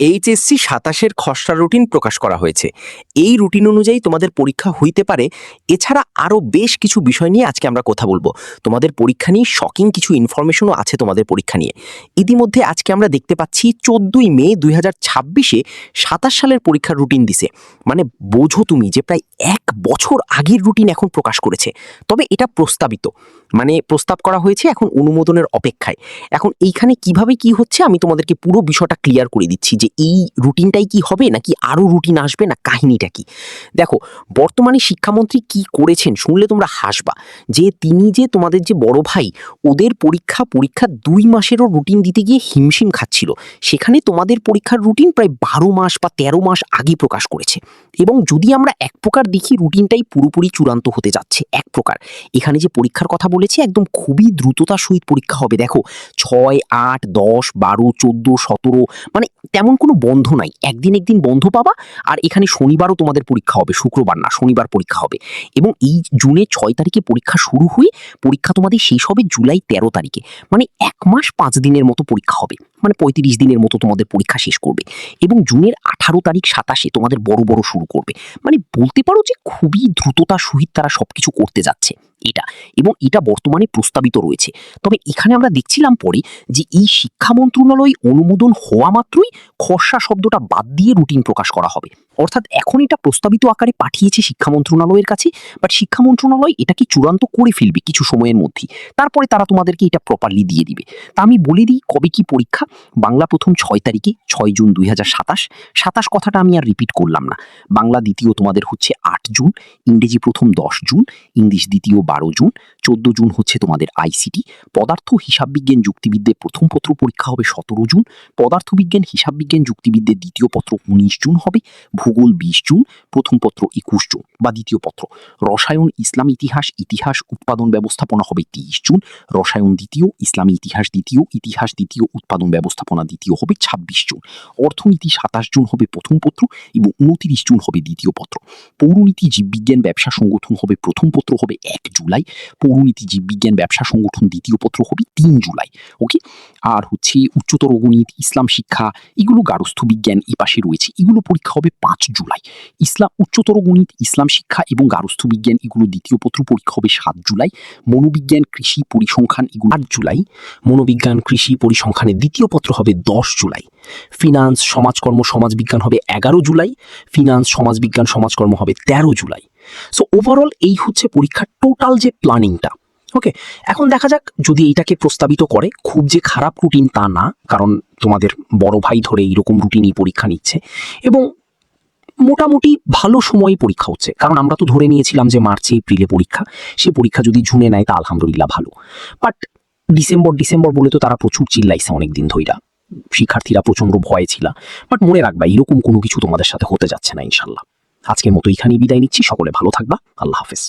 HSC ২৭-এর খসড়া routine প্রকাশ করা হয়েছে। এই রুটিন অনুযায়ী তোমাদের পরীক্ষা হইতে পারে। এছাড়া আরও বেশ কিছু বিষয় নিয়ে আজকে আমরা কথা বলবো। তোমাদের পরীক্ষা নিয়ে শকিং কিছু ইনফরমেশনও আছে তোমাদের পরীক্ষা নিয়ে। ইতিমধ্যে আজকে আমরা দেখতে পাচ্ছি ১৪ই মে ২০২৬-এ ২৭ সালের পরীক্ষার রুটিন দিছে। মানে বোঝো তুমি যে প্রায় ১ বছর আগের রুটিন এখন প্রকাশ করেছে। তবে এটা প্রস্তাবিত, মানে প্রস্তাব করা হয়েছে, এখন অনুমোদনের অপেক্ষায়। এখন এইখানে কিভাবে কি হচ্ছে আমি তোমাদেরকে পুরো বিষয়টা ক্লিয়ার করে দিচ্ছি যে এই রুটিনটাই কি হবে নাকি আরও রুটিন আসবে, না কাহিনীটা কি। দেখো, বর্তমানে শিক্ষামন্ত্রী কি করেছেন শুনলে তোমরা হাসবা, যে তিনি যে তোমাদের যে বড় ভাই ওদের পরীক্ষা ২ মাসেরও রুটিন দিতে গিয়ে হিমশিম খাচ্ছিল, সেখানে তোমাদের পরীক্ষার রুটিন প্রায় ১২ মাস বা ১৩ মাস আগে প্রকাশ করেছে। এবং যদি আমরা এক প্রকার দেখি রুটিনটাই পুরোপুরি চূড়ান্ত হতে যাচ্ছে এক প্রকার। এখানে যে পরীক্ষার কথা বলেছি একদম খুবই দ্রুততার সহিত পরীক্ষা হবে। দেখো ৬, ৮, ১০, ১২, ১৪, ১৭, মানে তেমন কোনো বন্ধ নাই। একদিন বন্ধ পাবা। আর এখানে শনিবারও তোমাদের পরীক্ষা হবে, শুক্রবার না শনিবার পরীক্ষা হবে। এবং এই জুনের ৬ তারিখে পরীক্ষা শুরু হয়ে পরীক্ষা তোমাদের শেষ হবে জুলাই ১৩ তারিখে। মানে ১ মাস ৫ দিনের মতো পরীক্ষা হবে, মানে ৩৫ দিনের মতো তোমাদের পরীক্ষা শেষ করবে। এবং জুনের ১৮ তারিখ ২৭-এ তোমাদের বড় শুরু করবে। মানে বলতে পারো যে খুবই দ্রুততার সহিত তারা সবকিছু করতে যাচ্ছে এটা, এবং এটা বর্তমানে প্রস্তাবিত রয়েছে। তবে এখানে আমরা দেখছিলাম পরে যে এই শিক্ষা মন্ত্রণালয় অনুমোদন হওয়া মাত্রই খসড়া শব্দটা বাদ দিয়ে রুটিন প্রকাশ করা হবে। অর্থাৎ এখন এটা প্রস্তাবিত আকারে পাঠিয়েছে শিক্ষা মন্ত্রণালয়ের কাছে, বাট শিক্ষা মন্ত্রণালয় এটাকে চূড়ান্ত করে ফেলবে কিছু সময়ের মধ্যেই। তারপরে তারা তোমাদেরকে এটা প্রপারলি দিয়ে দিবে। তা আমি বলে দিই কবে কি পরীক্ষা। বাংলা প্রথম ৬ তারিখে, ৬ জুন ২০২৭। ২৭ কথাটা আমি আর রিপিট করলাম না। বাংলা দ্বিতীয় তোমাদের হচ্ছে ৮ জুন, ইংরেজি প্রথম ১০ জুন, ইংলিশ দ্বিতীয় ১২ জুন, ১৪ জুন হচ্ছে তোমাদের আইসিটি। পদার্থ হিসাব বিজ্ঞান যুক্তিবিদ্যার প্রথম পত্র পরীক্ষা হবে ১৭ জুন, পদার্থবিজ্ঞান হিসাব বিজ্ঞান যুক্তিবিদ্যার দ্বিতীয় পত্র ১৯ জুন হবে, ভূগোল ২০ জুন, প্রথম পত্র ২১ জুন বা দ্বিতীয় পত্র। রসায়ন ইসলাম ইতিহাস উৎপাদন ব্যবস্থাপনা হবে ৩০ জুন, রসায়ন দ্বিতীয়, ইসলামী ইতিহাস দ্বিতীয়, উৎপাদন ব্যবস্থাপনা দ্বিতীয় হবে ২৬ জুন। অর্থনীতি ২৭ জুন হবে প্রথম পত্র এবং ২৯ জুন হবে দ্বিতীয় পত্র। পৌরনীতি জীববিজ্ঞান ব্যবসা সংগঠন হবে প্রথম পত্র হবে ১ জুলাই, পৌরনীতি জীববিজ্ঞান ব্যবসা সংগঠন দ্বিতীয় পত্র হবে ৩ জুলাই। ওকে। আর হচ্ছে উচ্চতর গণিত, ইসলাম শিক্ষা, এগুলো গার্হস্থ্য বিজ্ঞান এই পাশে রয়েছে, এগুলো পরীক্ষা হবে ৫ জুলাই। উচ্চতর গণিত, ইসলাম শিক্ষা এবং গার্হস্থ্য বিজ্ঞান এগুলো দ্বিতীয় পত্র পরীক্ষা হবে ৭ জুলাই। মনোবিজ্ঞান, কৃষি, পরিসংখ্যান এগুলো ৮ জুলাই। মনোবিজ্ঞান, কৃষি, পরিসংখ্যানের দ্বিতীয় পত্র হবে ১০ জুলাই। ফিনান্স, সমাজকর্ম, সমাজবিজ্ঞান হবে ১১ জুলাই। ফিনান্স, সমাজবিজ্ঞান, সমাজকর্ম হবে ১৩ জুলাই। সো ওভারঅল এই হচ্ছে পরীক্ষার টোটাল যে প্ল্যানিংটা। ওকে, এখন দেখা যাক যদি এইটাকে প্রস্তাবিত করে। খুব যে খারাপ রুটিন তা না, কারণ তোমাদের বড় ভাই ধরে এইরকম রুটিনই পরীক্ষা নিচ্ছে এবং মোটামুটি ভালো সময় পরীক্ষা হচ্ছে। কারণ আমরা তো ধরে নিয়েছিলাম যে মার্চে এপ্রিলে পরীক্ষা, সে পরীক্ষা যদি জুনে নেয় তা আলহামদুলিল্লাহ ভালো। বাট ডিসেম্বর বলে তো তারা প্রচুর চিল্লাইছে অনেকদিন ধইরা, শিক্ষার্থীরা প্রচন্ড ভয়ে ছিল। বাট মনে রাখবা এরকম কোনো কিছু তোমাদের সাথে হতে যাচ্ছে না ইনশাল্লাহ। আজকের মতো এখানেই বিদায় নিচ্ছি। সকলে ভালো থাকবা। আল্লাহ হাফেজ।